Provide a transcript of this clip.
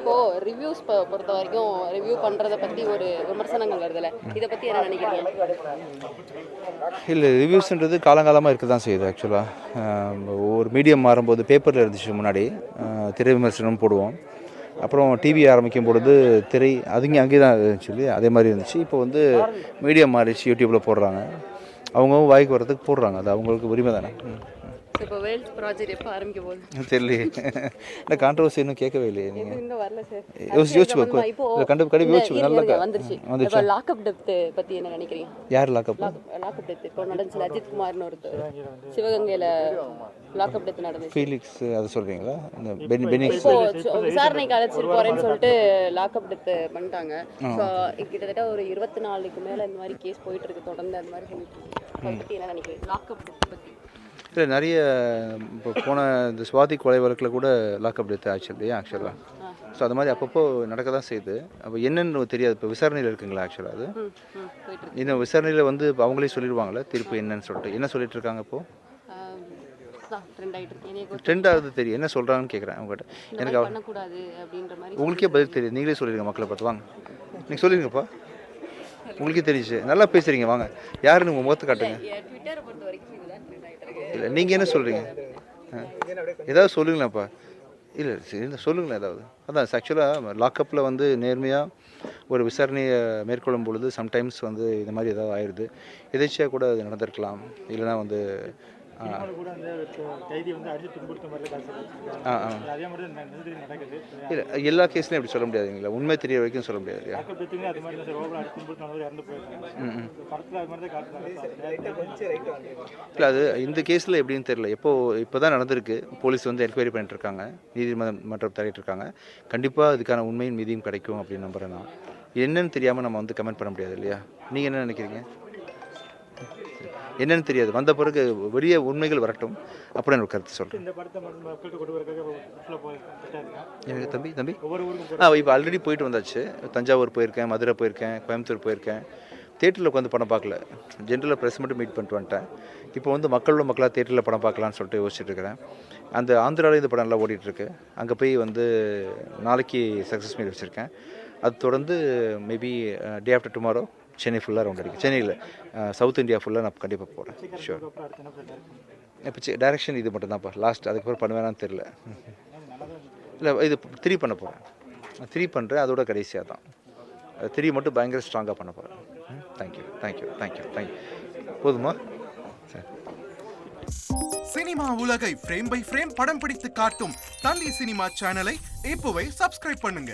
இப்போது ரிவ்யூஸ் பொறுத்த வரைக்கும் ரிவ்யூ பண்ணுறதை பற்றி ஒரு விமர்சனங்கள் வருதுல்ல, இதை பற்றி என்ன நினைக்கிறீங்க? இல்லை, ரிவ்யூஸ்ன்றது காலங்காலமாக இருக்க தான் செய்யுது. ஆக்சுவலாக ஒரு மீடியம் மாறும்போது பேப்பரில் இருந்துச்சு முன்னாடி, திரை விமர்சனம் போடுவோம். அப்புறம் டிவி ஆரம்பிக்கும் பொழுது திரை அங்கே தான் இருந்துச்சு இல்லையா, அதே மாதிரி இருந்துச்சு. இப்போ வந்து மீடியம் மாறிடுச்சு, யூடியூப்பில் போடுறாங்க. அவங்க வாய்க்கு வரதுக்கு போடுறாங்க, அது அவங்களுக்கு உரிமை தானே. இப்போ வேல்ஸ் ப்ராஜெக்ட் எப்போ ஆரம்பிக்க போகுது தெரியலையே, இந்த கான்ட்ரவர்சி இன்னும் கேட்கவே இல்லையே. நீங்கள் இன்னும் வரல சார். யோசிச்சு கண்டிப்பாக யோசிச்சு நல்லா வந்துருச்சு. இப்போ லாக்அப் டெப்த் பற்றி என்ன நினைக்கிறீங்க? யார் லாக்அப் டெப்த் இப்போ நடந்துச்சு. அஜித் குமார்னு ஒருத்தர் சிவகங்கையில் லாக்அப் டெப்த் நடந்துச்சு. ஃபீலிக்ஸ் அதை சொல்கிறீங்களா? இந்த பெனிக்ஸ் இப்போ விசாரணைக்கு அழைச்சிட்டு போகிறேன்னு சொல்லிட்டு லாக்அப் டெப்த் பண்ணிட்டாங்க. ஸோ கிட்டத்தட்ட ஒரு 24க்கு மேலே இந்த மாதிரி கேஸ் போயிட்டு இருக்கு தொடர்ந்து. அந்த மாதிரி சொல்லிட்டு அதை பற்றி என்ன நினைக்கிறீங்க லாக்அப் டெப்த் பற்றி? இல்லை, நிறைய இப்போ போன இந்த சுவாதி கொலை வழக்கில் கூட லாக்அப் டெத் ஆச்சு இல்லையா ஆக்சுவலாக. ஸோ அது மாதிரி அப்பப்போ நடக்க தான் செய்யுது. அப்போ என்னென்னு தெரியாது. இப்போ விசாரணையில் இருக்குங்களா ஆக்சுவலாக? அது இன்னும் விசாரணையில் வந்து இப்போ அவங்களே சொல்லிடுவாங்களே தீர்ப்பு என்னன்னு சொல்லிட்டு. என்ன சொல்லிட்டு இருக்காங்க இப்போது? ட்ரெண்ட் ஆகுது தெரியும். என்ன சொல்கிறாங்கன்னு கேட்குறேன் அவங்ககிட்ட. எனக்கு உங்களுக்கே பதில் தெரியும். நீங்களே சொல்லிடுங்க மக்களை பார்த்து. வாங்க, நீங்கள் சொல்லிடுங்கப்பா. உங்களுக்கே தெரியுச்சு, நல்லா பேசுகிறீங்க. வாங்க, யாருன்னு உங்கள் முகத்தை காட்டுங்க. இல்லை, நீங்கள் என்ன சொல்கிறீங்க? ஏதாவது சொல்லுங்களேன்ப்பா. இல்லை சொல்லுங்களேன் ஏதாவது. அதான் ஆக்சுவலாக லாக்அப்பில் வந்து நேர்மையாக ஒரு விசாரணையை மேற்கொள்ளும் பொழுது சம்டைம்ஸ் வந்து இந்த மாதிரி ஏதாவது ஆயிடுது. எதாச்சியாக கூட அது நடந்திருக்கலாம். இல்லைனா வந்து இல்லை, எல்லா கேஸ்லையும் அப்படி சொல்ல முடியாதுங்களா. உண்மை தெரிய வரைக்கும் சொல்ல முடியாது இல்லையா. இல்லை, அது இந்த கேஸில் எப்படின்னு தெரியல. இப்போ தான் நடந்திருக்கு. போலீஸ் வந்து என்கொயரி பண்ணிட்டு இருக்காங்க, நீதிமன்றம் தரையிட்டு இருக்காங்க. கண்டிப்பாக அதுக்கான உண்மையும் மீதியும் கிடைக்கும் அப்படின்னு நம்புகிறேன் நான். என்னன்னு தெரியாமல் நம்ம வந்து கமெண்ட் பண்ண முடியாது இல்லையா. நீங்கள் என்ன நினைக்கிறீங்க? என்னன்னு தெரியாது, வந்த பிறகு பெரிய உண்மைகள் வரட்டும் அப்படின்னு ஒரு கருத்து சொல்கிறேன். எனக்கு தம்பி இப்போ ஆல்ரெடி போயிட்டு வந்தாச்சு. தஞ்சாவூர் போயிருக்கேன், மதுரை போயிருக்கேன், கோயம்புத்தூர் போயிருக்கேன். தேட்டரில் உட்காந்து படம் பார்க்கல, ஜென்ரலாக ப்ரெஸ் மட்டும் மீட் பண்ணிட்டு வந்துட்டேன். இப்போ வந்து மக்களாக தேட்டரில் படம் பார்க்கலான்னு சொல்லிட்டு யோசிச்சுட்டு இருக்கிறேன். அந்த ஆந்திராவில் இந்த படம் நல்லா ஓடிட்டுருக்கு. அங்கே போய் வந்து நாளைக்கு சக்ஸஸ் மீட் வச்சுருக்கேன். அது தொடர்ந்து maybe day after tomorrow Chennai ஃபுல்லாக ரவுண்ட் அடிக்கும். சென்னையில் சவுத் இந்தியா ஃபுல்லாக நான் கண்டிப்பாக போகிறேன். ஷூர். இப்போ டைரக்ஷன் இது மட்டும் தான்ப்பா லாஸ்ட். அதுக்கப்புறம் பண்ணுவேனான்னு தெரில. இல்லை, இது 3 பண்ண போகிறேன். 3 பண்ணுறேன், அதோட கடைசியாக தான். 3 மட்டும் பயங்கர ஸ்ட்ராங்காக பண்ண போகிறேன். தேங்க்யூ. போதுமா? சரி. சினிமா உலகை ஃப்ரேம் பை ஃப்ரேம் படம் பிடித்து காட்டும் தந்தி சினிமா சேனலை இப்போவே சப்ஸ்கிரைப் பண்ணுங்க.